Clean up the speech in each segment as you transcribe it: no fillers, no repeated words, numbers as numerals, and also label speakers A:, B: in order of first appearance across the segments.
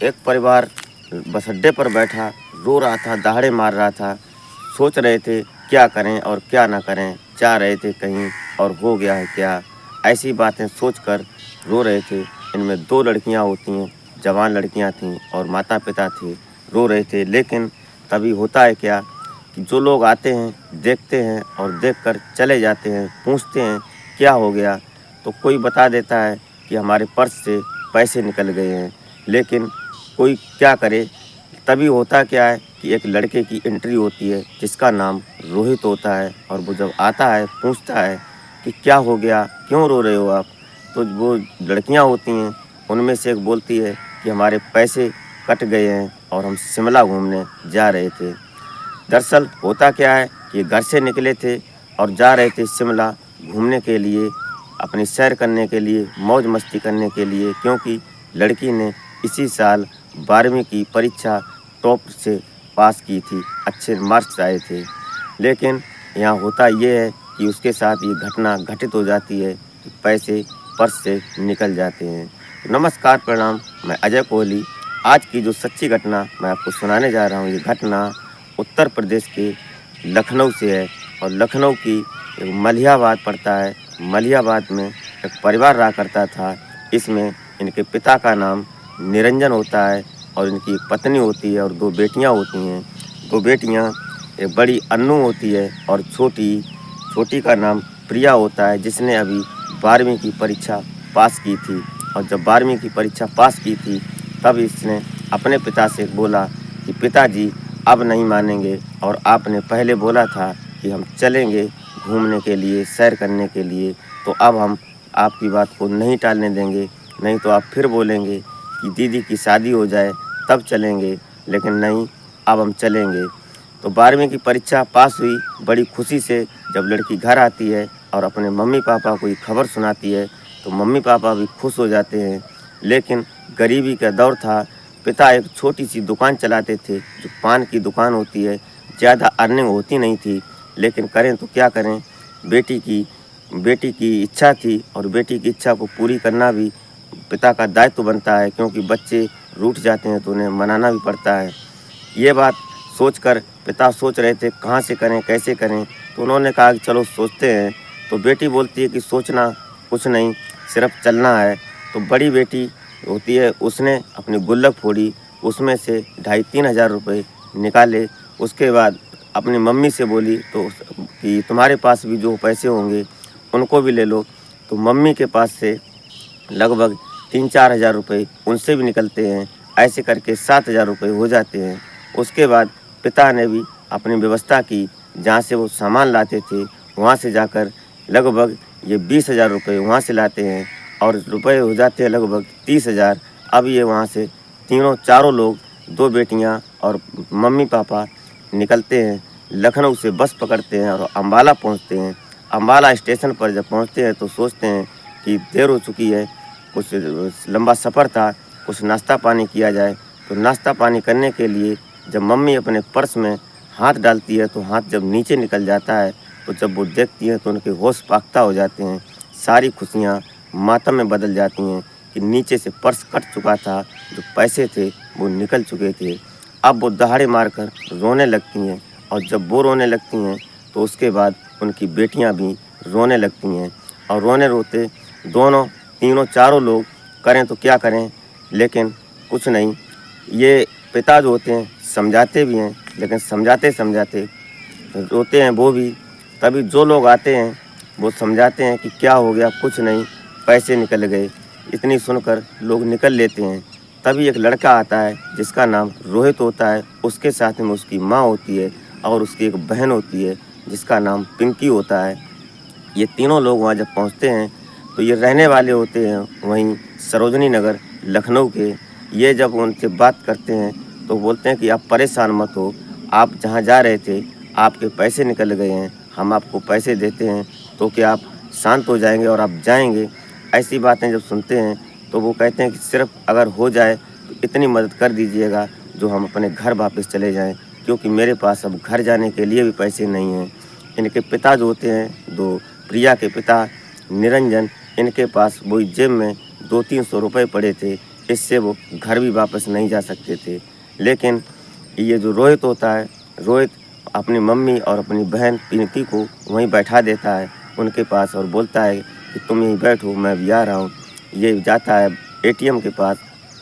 A: एक परिवार बस अड्डे पर बैठा रो रहा था, दहाड़े मार रहा था। सोच रहे थे क्या करें और क्या ना करें, जा रहे थे कहीं और हो गया है क्या, ऐसी बातें सोचकर रो रहे थे। इनमें 2 लड़कियां होती हैं, जवान लड़कियां थीं और माता पिता थे, रो रहे थे। लेकिन तभी होता है क्या कि जो लोग आते हैं, देखते हैं और देखकर चले जाते हैं, पूछते हैं क्या हो गया, तो कोई बता देता है कि हमारे पर्स से पैसे निकल गए हैं। लेकिन कोई क्या करे। तभी होता क्या है कि एक लड़के की एंट्री होती है जिसका नाम रोहित होता है, और वो जब आता है पूछता है कि क्या हो गया, क्यों रो रहे हो आप। तो वो लड़कियां होती हैं, उनमें से एक बोलती है कि हमारे पैसे कट गए हैं और हम शिमला घूमने जा रहे थे। दरअसल होता क्या है कि घर से निकले थे और जा रहे थे शिमला घूमने के लिए, अपनी सैर करने के लिए, मौज मस्ती करने के लिए, क्योंकि लड़की ने इसी साल 12वीं की परीक्षा टॉप से पास की थी, अच्छे मार्क्स आए थे। लेकिन यहाँ होता ये है कि उसके साथ ये घटना घटित हो जाती है कि पैसे पर्स से निकल जाते हैं। तो नमस्कार, प्रणाम, मैं अजय कोहली। आज की जो सच्ची घटना मैं आपको सुनाने जा रहा हूँ, ये घटना उत्तर प्रदेश के लखनऊ से है। और लखनऊ की एक मलिहाबाद पड़ता है। मलिहाबाद में एक परिवार रहा करता था। इसमें इनके पिता का नाम निरंजन होता है और इनकी एक पत्नी होती है और 2 बेटियां होती हैं। 2 बेटियां, एक बड़ी अन्नू होती है और छोटी का नाम प्रिया होता है, जिसने अभी 12वीं की परीक्षा पास की थी। और जब 12वीं की परीक्षा पास की थी तब इसने अपने पिता से बोला कि पिताजी अब नहीं मानेंगे, और आपने पहले बोला था कि हम चलेंगे घूमने के लिए, सैर करने के लिए, तो अब हम आपकी बात को नहीं टालने देंगे। नहीं तो आप फिर बोलेंगे कि दीदी की शादी हो जाए तब चलेंगे, लेकिन नहीं, अब हम चलेंगे। तो 12वीं की परीक्षा पास हुई। बड़ी खुशी से जब लड़की घर आती है और अपने मम्मी पापा को ये खबर सुनाती है तो मम्मी पापा भी खुश हो जाते हैं। लेकिन गरीबी का दौर था। पिता एक छोटी सी दुकान चलाते थे, जो पान की दुकान होती है। ज़्यादा अर्निंग होती नहीं थी, लेकिन करें तो क्या करें। बेटी की इच्छा थी और बेटी की इच्छा को पूरी करना भी पिता का दायित्व बनता है, क्योंकि बच्चे रूठ जाते हैं तो उन्हें मनाना भी पड़ता है। ये बात सोचकर पिता सोच रहे थे कहाँ से करें, कैसे करें। तो उन्होंने कहा कि चलो सोचते हैं। तो बेटी बोलती है कि सोचना कुछ नहीं, सिर्फ चलना है। तो बड़ी बेटी होती है, उसने अपनी गुल्लक फोड़ी, उसमें से 2,500-3 हज़ार रुपये निकाले। उसके बाद अपनी मम्मी से बोली तो कि तुम्हारे पास भी जो पैसे होंगे उनको भी ले लो। तो मम्मी के पास से लगभग 3-4 हज़ार रुपये उनसे भी निकलते हैं। ऐसे करके 7 हज़ार रुपये हो जाते हैं। उसके बाद पिता ने भी अपनी व्यवस्था की, जहाँ से वो सामान लाते थे वहाँ से जाकर लगभग ये 20 हज़ार रुपये वहाँ से लाते हैं, और रुपए हो जाते हैं लगभग 30 हज़ार। अब ये वहाँ से चारों लोग, 2 बेटियाँ और मम्मी पापा निकलते हैं। लखनऊ से बस पकड़ते हैं और अम्बाला पहुँचते हैं। अम्बाला स्टेशन पर जब पहुँचते हैं तो सोचते हैं कि देर हो चुकी है, कुछ लंबा सफ़र था, कुछ नाश्ता पानी किया जाए। तो नाश्ता पानी करने के लिए जब मम्मी अपने पर्स में हाथ डालती है तो हाथ जब नीचे निकल जाता है, तो जब वो देखती हैं तो उनके होश पाख्ता हो जाते हैं। सारी खुशियाँ मातम में बदल जाती हैं कि नीचे से पर्स कट चुका था, जो पैसे थे वो निकल चुके थे। अब वो दहाड़े मारकर रोने लगती हैं, और जब वो रोने लगती हैं तो उसके बाद उनकी बेटियां भी रोने लगती हैं। और रोने रोते तीनों चारों लोग करें तो क्या करें, लेकिन कुछ नहीं। ये पिता जो होते हैं समझाते भी हैं, लेकिन समझाते समझाते रोते हैं वो भी। तभी जो लोग आते हैं वो समझाते हैं कि क्या हो गया, कुछ नहीं, पैसे निकल गए। इतनी सुनकर लोग निकल लेते हैं। तभी एक लड़का आता है जिसका नाम रोहित होता है। उसके साथ में उसकी माँ होती है और उसकी एक बहन होती है जिसका नाम पिंकी होता है। ये तीनों लोग वहाँ जब पहुँचते हैं तो ये रहने वाले होते हैं वहीं सरोजनी नगर लखनऊ के। ये जब उनसे बात करते हैं तो बोलते हैं कि आप परेशान मत हो, आप जहाँ जा रहे थे आपके पैसे निकल गए हैं, हम आपको पैसे देते हैं तो क्या आप शांत हो जाएंगे और आप जाएंगे। ऐसी बातें जब सुनते हैं तो वो कहते हैं कि सिर्फ अगर हो जाए तो इतनी मदद कर दीजिएगा जो हम अपने घर वापस चले जाएं, क्योंकि मेरे पास अब घर जाने के लिए भी पैसे नहीं हैं। इनके पिता जो होते हैं, 2 प्रिया के पिता निरंजन, इनके पास वही जेब में 200-300 रुपये पड़े थे। इससे वो घर भी वापस नहीं जा सकते थे। लेकिन ये जो रोहित होता है, रोहित अपनी मम्मी और अपनी बहन पिंकी को वहीं बैठा देता है उनके पास और बोलता है कि तुम यहीं बैठो, मैं अभी आ रहा हूँ। ये जाता है एटीएम के पास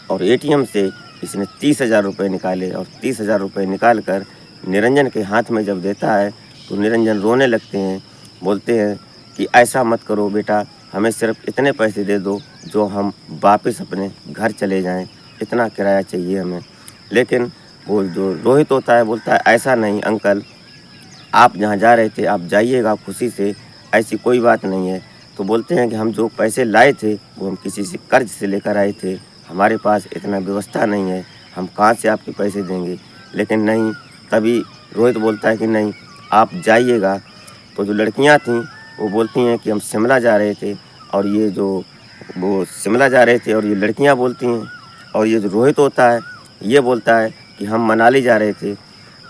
A: और एटीएम से इसने 30,000 रुपये निकाले और 30,000 रुपये निकाल कर निरंजन के हाथ में जब देता है तो निरंजन रोने लगते हैं। बोलते हैं कि ऐसा मत करो बेटा, हमें सिर्फ इतने पैसे दे दो जो हम वापस अपने घर चले जाएं, इतना किराया चाहिए हमें। लेकिन वो जो रोहित होता है बोलता है ऐसा नहीं अंकल, आप जहाँ जा रहे थे आप जाइएगा खुशी से, ऐसी कोई बात नहीं है। तो बोलते हैं कि हम जो पैसे लाए थे वो हम किसी से कर्ज से लेकर आए थे, हमारे पास इतना व्यवस्था नहीं है, हम कहाँ से आपके पैसे देंगे। लेकिन नहीं, तभी रोहित बोलता है कि नहीं आप जाइएगा। तो जो लड़कियां थीं वो बोलती हैं कि हम शिमला जा रहे थे, और ये जो वो शिमला जा रहे थे और ये लड़कियां बोलती हैं, और ये जो रोहित होता है ये बोलता है कि हम मनाली जा रहे थे।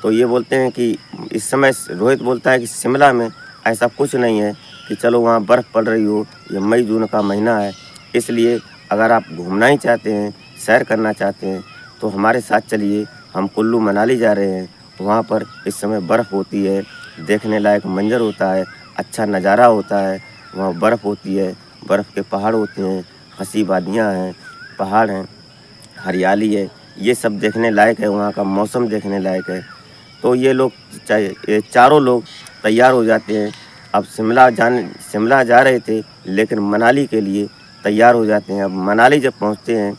A: तो ये बोलते हैं कि इस समय रोहित बोलता है कि शिमला में ऐसा कुछ नहीं है कि चलो वहाँ बर्फ़ पड़ रही हो, ये मई जून का महीना है, इसलिए अगर आप घूमना ही चाहते हैं, सैर करना चाहते हैं तो हमारे साथ चलिए, हम कुल्लू मनाली जा रहे हैं। वहाँ पर इस समय बर्फ़ होती है, देखने लायक मंजर होता है, अच्छा नज़ारा होता है, वहाँ बर्फ़ होती है, बर्फ़ के पहाड़ होते हैं, हंसी वादियाँ हैं, पहाड़ हैं, हरियाली है, ये सब देखने लायक है, वहाँ का मौसम देखने लायक है। तो ये लोग ये चारों लोग तैयार हो जाते हैं। अब शिमला जा रहे थे लेकिन मनाली के लिए तैयार हो जाते हैं। अब मनाली जब पहुँचते हैं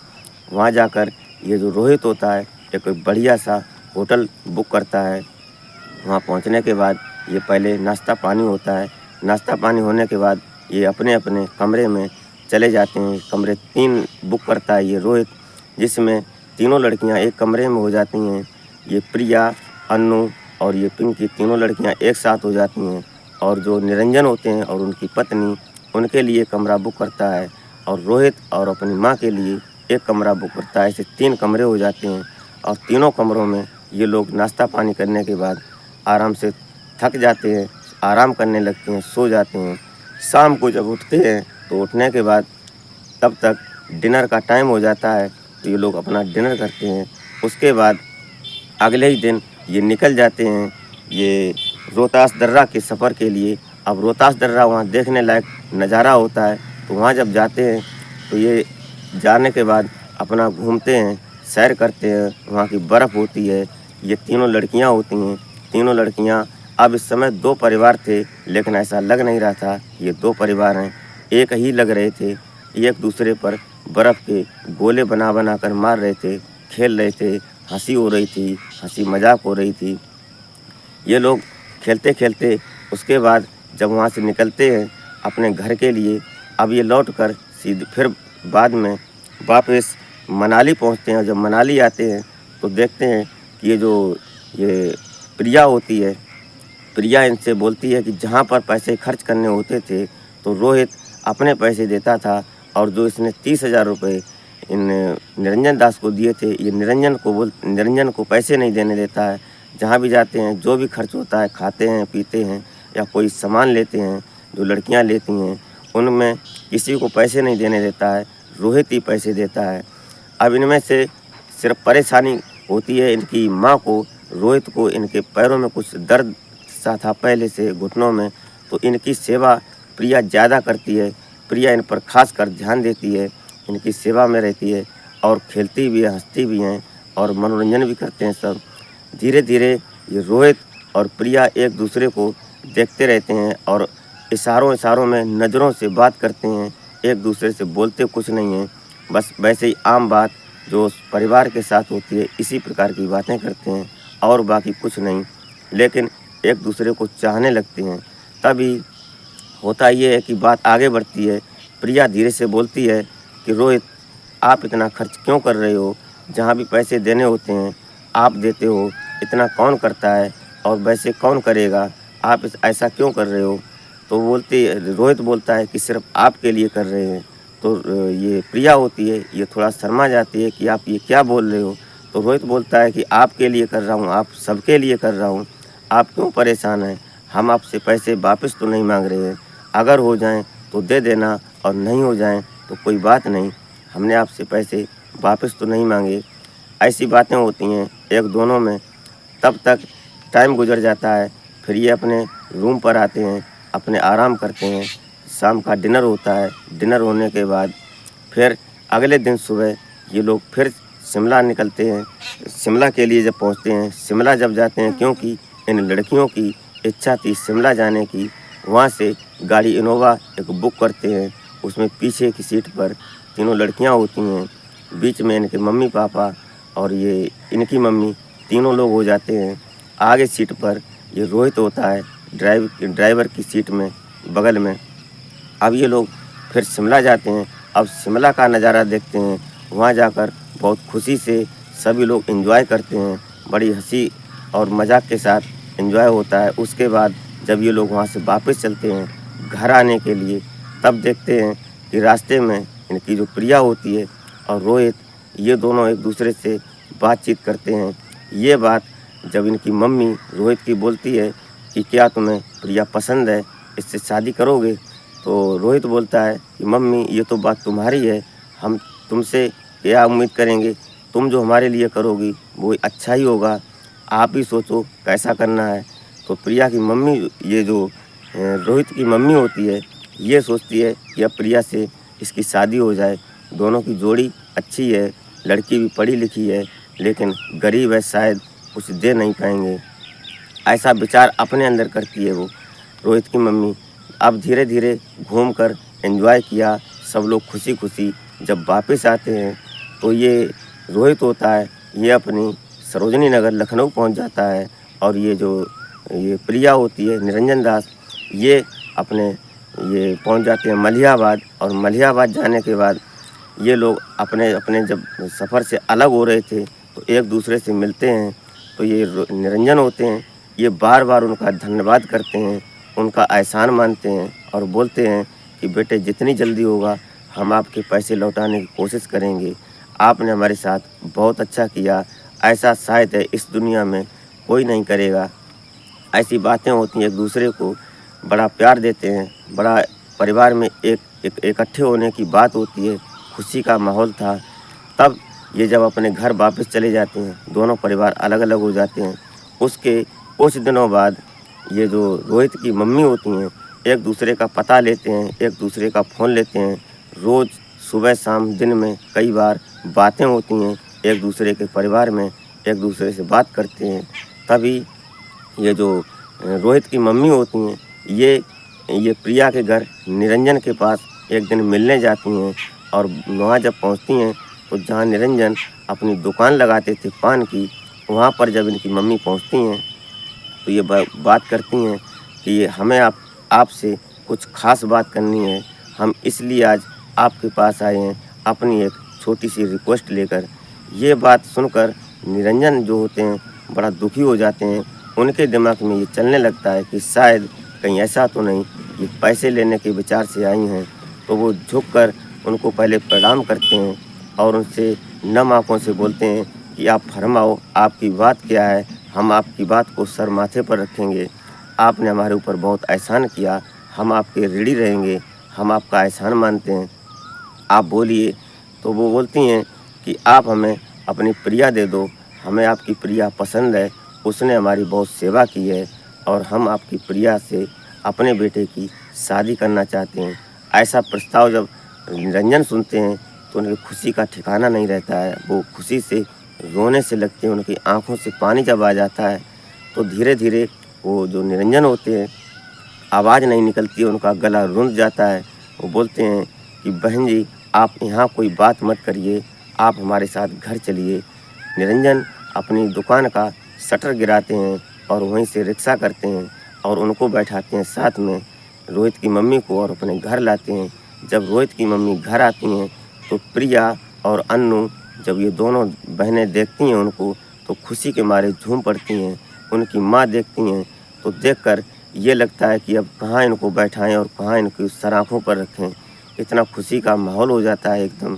A: वहाँ जाकर ये जो रोहित होता है एक बढ़िया सा होटल बुक करता है। वहाँ पहुँचने के बाद ये पहले नाश्ता पानी होता है, नाश्ता पानी होने के बाद ये अपने अपने कमरे में चले जाते हैं। कमरे 3 बुक करता है ये रोहित, जिसमें तीनों लड़कियां एक कमरे में हो जाती हैं। ये प्रिया, अन्नू और ये पिंकी तीनों लड़कियां एक साथ हो जाती हैं, और जो निरंजन होते हैं और उनकी पत्नी उनके लिए कमरा बुक करता है, और रोहित और अपनी माँ के लिए एक कमरा बुक करता है। ऐसे 3 कमरे हो जाते हैं, और तीनों कमरों में ये लोग नाश्ता पानी करने के बाद आराम से थक जाते हैं, आराम करने लगते हैं, सो जाते हैं। शाम को जब उठते हैं तो उठने के बाद तब तक डिनर का टाइम हो जाता है, तो ये लोग अपना डिनर करते हैं। उसके बाद अगले ही दिन ये निकल जाते हैं ये रोहतास दर्रा के सफ़र के लिए। अब रोहतास दर्रा वहाँ देखने लायक नज़ारा होता है, तो वहाँ जब जाते हैं तो ये जाने के बाद अपना घूमते हैं, सैर करते हैं, वहाँ की बर्फ़ होती है। ये तीनों लड़कियाँ होती हैं, तीनों लड़कियाँ अब इस समय 2 परिवार थे, लेकिन ऐसा लग नहीं रहा था ये 2 परिवार हैं, एक ही लग रहे थे। एक दूसरे पर बर्फ़ के गोले बना बना कर मार रहे थे, खेल रहे थे, हंसी हो रही थी, हंसी मजाक हो रही थी। ये लोग खेलते खेलते उसके बाद जब वहाँ से निकलते हैं अपने घर के लिए, अब ये लौट कर सीधे फिर बाद में वापस मनाली पहुँचते हैं। जब मनाली आते हैं तो देखते हैं कि ये प्रिया होती है, प्रिया इनसे बोलती है कि जहाँ पर पैसे खर्च करने होते थे तो रोहित अपने पैसे देता था, और जो इसने 30,000 रुपये इन निरंजन दास को दिए थे, ये निरंजन को पैसे नहीं देने देता है। जहाँ भी जाते हैं जो भी खर्च होता है, खाते हैं पीते हैं या कोई सामान लेते हैं जो लड़कियां लेती हैं, उनमें किसी को पैसे नहीं देने देता है, रोहित ही पैसे देता है। अब इनमें से सिर्फ परेशानी होती है इनकी माँ को, रोहित को इनके पैरों में कुछ दर्द सा था पहले से घुटनों में, तो इनकी सेवा प्रिया ज़्यादा करती है। प्रिया इन पर खास कर ध्यान देती है, इनकी सेवा में रहती है, और खेलती भी है, हंसती भी हैं, और मनोरंजन भी करते हैं सब। धीरे धीरे ये रोहित और प्रिया एक दूसरे को देखते रहते हैं और इशारों में नज़रों से बात करते हैं, एक दूसरे से बोलते कुछ नहीं हैं, बस वैसे ही आम बात जो परिवार के साथ होती है इसी प्रकार की बातें करते हैं, और बाकी कुछ नहीं। लेकिन एक दूसरे को चाहने लगते हैं। तभी होता ये है कि बात आगे बढ़ती है। प्रिया धीरे से बोलती है कि रोहित, आप इतना खर्च क्यों कर रहे हो? जहाँ भी पैसे देने होते हैं आप देते हो, इतना कौन करता है, और वैसे कौन करेगा? आप ऐसा क्यों कर रहे हो? तो रोहित बोलता है कि सिर्फ आपके लिए कर रहे हैं। तो ये प्रिया होती है, ये थोड़ा शर्मा जाती है कि आप ये क्या बोल रहे हो? तो रोहित बोलता है कि आपके लिए कर रहा हूँ, आप सबके लिए कर रहा हूँ, आप क्यों परेशान हैं? हम आपसे पैसे वापस तो नहीं मांग रहे हैं, अगर हो जाएं तो दे देना, और नहीं हो जाएं तो कोई बात नहीं, हमने आपसे पैसे वापस तो नहीं मांगे। ऐसी बातें होती हैं एक दोनों में। तब तक टाइम गुजर जाता है, फिर ये अपने रूम पर आते हैं, अपने आराम करते हैं। शाम का डिनर होता है, डिनर होने के बाद फिर अगले दिन सुबह ये लोग फिर शिमला निकलते हैं। शिमला के लिए जब पहुंचते हैं, शिमला जब जाते हैं, क्योंकि इन लड़कियों की इच्छा थी शिमला जाने की, वहाँ से गाड़ी इनोवा एक बुक करते हैं। उसमें पीछे की सीट पर तीनों लड़कियाँ होती हैं, बीच में इनके मम्मी पापा और ये इनकी मम्मी, तीनों लोग हो जाते हैं। आगे सीट पर ये रोहित होता है, ड्राइवर की सीट में बगल में। अब ये लोग फिर शिमला जाते हैं। अब शिमला का नज़ारा देखते हैं। वहाँ जाकर बहुत खुशी से सभी लोग एंजॉय करते हैं, बड़ी हंसी और मजाक के साथ एंजॉय होता है। उसके बाद जब ये लोग वहाँ से वापस चलते हैं घर आने के लिए, तब देखते हैं कि रास्ते में इनकी जो प्रिया होती है और रोहित, ये दोनों एक दूसरे से बातचीत करते हैं। ये बात जब इनकी मम्मी रोहित की बोलती है कि क्या तुम्हें प्रिया पसंद है, इससे शादी करोगे? तो रोहित बोलता है कि मम्मी ये तो बात तुम्हारी है, हम तुमसे क्या उम्मीद करेंगे, तुम जो हमारे लिए करोगी वो अच्छा ही होगा, आप ही सोचो कैसा करना है। तो प्रिया की मम्मी, ये जो रोहित की मम्मी होती है, ये सोचती है कि अब प्रिया से इसकी शादी हो जाए। दोनों की जोड़ी अच्छी है, लड़की भी पढ़ी लिखी है, लेकिन गरीब है, शायद कुछ दे नहीं पाएंगे, ऐसा विचार अपने अंदर करती है वो रोहित की मम्मी। अब धीरे धीरे घूमकर एंजॉय किया सब लोग खुशी खुशी। जब वापस आते हैं तो ये रोहित होता है, ये अपनी सरोजनी नगर लखनऊ पहुंच जाता है। और ये प्रिया होती है, निरंजन दास, ये अपने ये पहुंच जाते हैं मलिहाबाद। और मलिहाबाद जाने के बाद ये लोग अपने अपने जब सफ़र से अलग हो रहे थे तो एक दूसरे से मिलते हैं। तो ये निरंजन होते हैं, ये बार बार उनका धन्यवाद करते हैं, उनका एहसान मानते हैं और बोलते हैं कि बेटे जितनी जल्दी होगा हम आपके पैसे लौटाने की कोशिश करेंगे, आपने हमारे साथ बहुत अच्छा किया, ऐसा शायद है इस दुनिया में कोई नहीं करेगा। ऐसी बातें होती हैं, एक दूसरे को बड़ा प्यार देते हैं, बड़ा परिवार में एक इकट्ठे होने की बात होती है, खुशी का माहौल था। तब ये जब अपने घर वापस चले जाते हैं, दोनों परिवार अलग अलग हो जाते हैं। उसके कुछ दिनों बाद ये जो रोहित की मम्मी होती हैं, एक दूसरे का पता लेते हैं, एक दूसरे का फ़ोन लेते हैं। रोज़ सुबह शाम दिन में कई बार बातें होती हैं, एक दूसरे के परिवार में एक दूसरे से बात करते हैं। तभी ये जो रोहित की मम्मी होती हैं, ये प्रिया के घर निरंजन के पास एक दिन मिलने जाती हैं। और वहाँ जब पहुँचती हैं तो जहाँ निरंजन अपनी दुकान लगाते थे पान की, वहाँ पर जब इनकी मम्मी पहुँचती हैं तो ये बात करती हैं कि ये हमें आपसे कुछ ख़ास बात करनी है, हम इसलिए आज आपके पास आए हैं अपनी एक छोटी सी रिक्वेस्ट लेकर। ये बात सुनकर निरंजन जो होते हैं बड़ा दुखी हो जाते हैं। उनके दिमाग में ये चलने लगता है कि शायद कहीं ऐसा तो नहीं ये पैसे लेने के विचार से आई हैं। तो वो झुककर उनको पहले प्रणाम करते हैं और उनसे नम आँखों से बोलते हैं कि आप फरमाओ, आपकी बात क्या है, हम आपकी बात को सर माथे पर रखेंगे। आपने हमारे ऊपर बहुत एहसान किया, हम आपके ऋणी रहेंगे, हम आपका एहसान मानते हैं, आप बोलिए। तो वो बोलती हैं कि आप हमें अपनी प्रिया दे दो, हमें आपकी प्रिया पसंद है, उसने हमारी बहुत सेवा की है और हम आपकी प्रिया से अपने बेटे की शादी करना चाहते हैं। ऐसा प्रस्ताव जब निरंजन सुनते हैं तो उनकी खुशी का ठिकाना नहीं रहता है, वो खुशी से रोने से लगते हैं, उनकी आँखों से पानी जब आ जाता है तो धीरे धीरे वो जो निरंजन होते हैं, आवाज़ नहीं निकलती है, उनका गला रुंध जाता है। वो बोलते हैं कि बहन जी आप यहाँ कोई बात मत करिए, आप हमारे साथ घर चलिए। निरंजन अपनी दुकान का शटर गिराते हैं और वहीं से रिक्शा करते हैं और उनको बैठाते हैं साथ में, रोहित की मम्मी को, और अपने घर लाते हैं। जब रोहित की मम्मी घर आती हैं तो प्रिया और अन्नू, जब ये दोनों बहनें देखती हैं उनको तो खुशी के मारे झूम पड़ती हैं। उनकी माँ देखती हैं तो देखकर ये लगता है कि अब कहाँ इनको बैठाएं और कहाँ इनकी सर आँखों पर रखें। इतना खुशी का माहौल हो जाता है एकदम।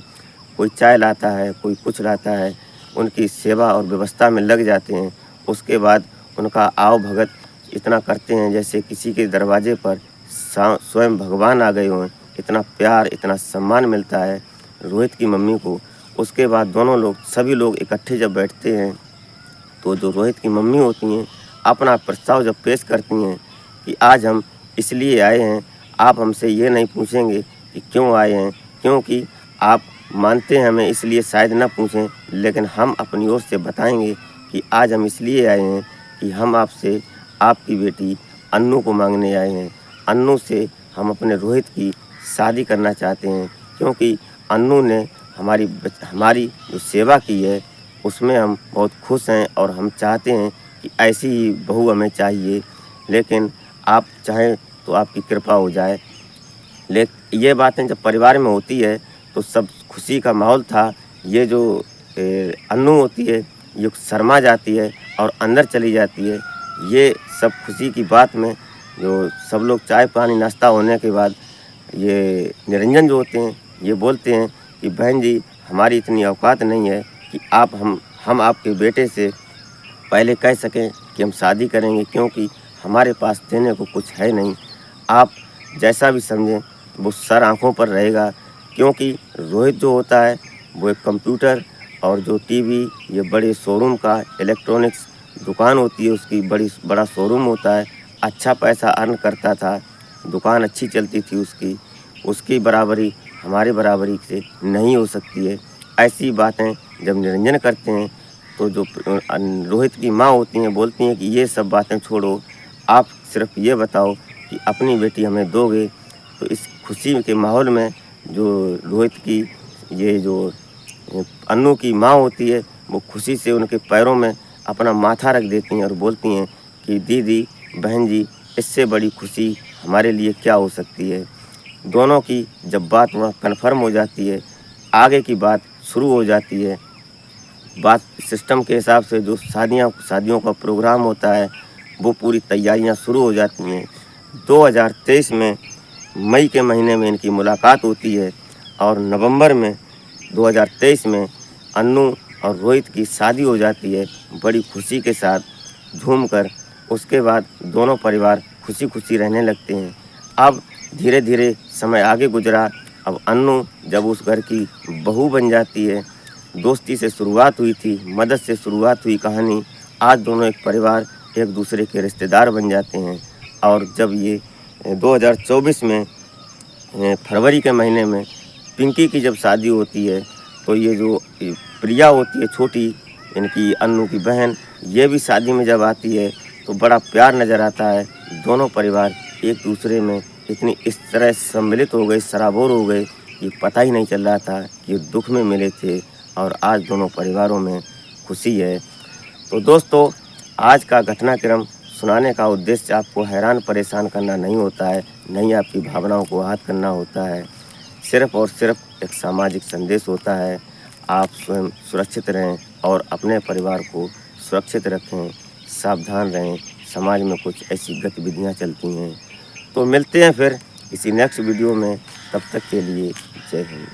A: कोई चाय लाता है, कोई कुछ लाता है, उनकी सेवा और व्यवस्था में लग जाते हैं। उसके बाद उनका आव भगत इतना करते हैं जैसे किसी के दरवाजे पर स्वयं भगवान आ गए हों। इतना प्यार, इतना सम्मान मिलता है रोहित की मम्मी को। उसके बाद दोनों लोग सभी लोग इकट्ठे जब बैठते हैं तो जो रोहित की मम्मी होती हैं अपना प्रस्ताव जब पेश करती हैं कि आज हम इसलिए आए हैं, आप हमसे ये नहीं पूछेंगे कि क्यों आए हैं, क्योंकि आप मानते हैं हमें इसलिए शायद न पूछें, लेकिन हम अपनी ओर से बताएंगे कि आज हम इसलिए आए हैं कि हम आपसे आपकी बेटी अन्नू को मांगने आए हैं। अन्नू से हम अपने रोहित की शादी करना चाहते हैं, क्योंकि अन्नू ने हमारी जो सेवा की है उसमें हम बहुत खुश हैं और हम चाहते हैं कि ऐसी ही बहू हमें चाहिए, लेकिन आप चाहें तो आपकी कृपा हो जाए। ये बातें जब परिवार में होती है तो सब खुशी का माहौल था। ये जो अन्नू होती है ये शर्मा जाती है और अंदर चली जाती है। ये सब खुशी की बात में जो सब लोग चाय पानी नाश्ता होने के बाद ये निरंजन जो होते हैं ये बोलते हैं कि बहन जी, हमारी इतनी औकात नहीं है कि हम आपके बेटे से पहले कह सकें कि हम शादी करेंगे, क्योंकि हमारे पास देने को कुछ है नहीं। आप जैसा भी समझें वो सर आँखों पर रहेगा, क्योंकि रोहित जो होता है वो एक कंप्यूटर और जो टीवी, ये बड़े शोरूम का इलेक्ट्रॉनिक्स दुकान होती है उसकी बड़ा शोरूम होता है, अच्छा पैसा अर्न करता था, दुकान अच्छी चलती थी उसकी बराबरी हमारे बराबरी से नहीं हो सकती है। ऐसी बातें जब निरंजन करते हैं तो जो रोहित की माँ होती हैं बोलती हैं कि ये सब बातें छोड़ो, आप सिर्फ ये बताओ कि अपनी बेटी हमें दोगे। तो इस खुशी के माहौल में जो रोहित की ये जो अन्नू की माँ होती है वो खुशी से उनके पैरों में अपना माथा रख देती हैं और बोलती हैं कि दीदी, बहन जी, इससे बड़ी खुशी हमारे लिए क्या हो सकती है। दोनों की जब बात वहाँ कन्फर्म हो जाती है, आगे की बात शुरू हो जाती है। बात सिस्टम के हिसाब से जो शादियों का प्रोग्राम होता है वो पूरी तैयारियां शुरू हो जाती हैं। 2023 में मई के महीने में इनकी मुलाकात होती है और नवंबर में 2023 में अन्नू और रोहित की शादी हो जाती है बड़ी खुशी के साथ झूमकर। उसके बाद दोनों परिवार खुशी खुशी रहने लगते हैं। अब धीरे धीरे समय आगे गुजरा। अब अन्नू जब उस घर की बहू बन जाती है, दोस्ती से शुरुआत हुई थी, मदद से शुरुआत हुई कहानी, आज दोनों एक परिवार, एक दूसरे के रिश्तेदार बन जाते हैं। और जब ये 2024 में फरवरी के महीने में पिंकी की जब शादी होती है तो ये जो प्रिया होती है छोटी, इनकी अन्नू की बहन, ये भी शादी में जब आती है तो बड़ा प्यार नज़र आता है। दोनों परिवार एक दूसरे में इस तरह सम्मिलित हो गए, सराबोर हो गए कि पता ही नहीं चल रहा था कि दुख में मिले थे और आज दोनों परिवारों में खुशी है। तो दोस्तों, आज का घटनाक्रम सुनाने का उद्देश्य आपको हैरान परेशान करना नहीं होता है, नहीं आपकी भावनाओं को आहत करना होता है। सिर्फ़ और सिर्फ एक सामाजिक संदेश होता है। आप स्वयं सुरक्षित रहें और अपने परिवार को सुरक्षित रखें, सावधान रहें। समाज में कुछ ऐसी गतिविधियाँ चलती हैं। तो मिलते हैं फिर किसी नेक्स्ट वीडियो में, तब तक के लिए जय हिंद।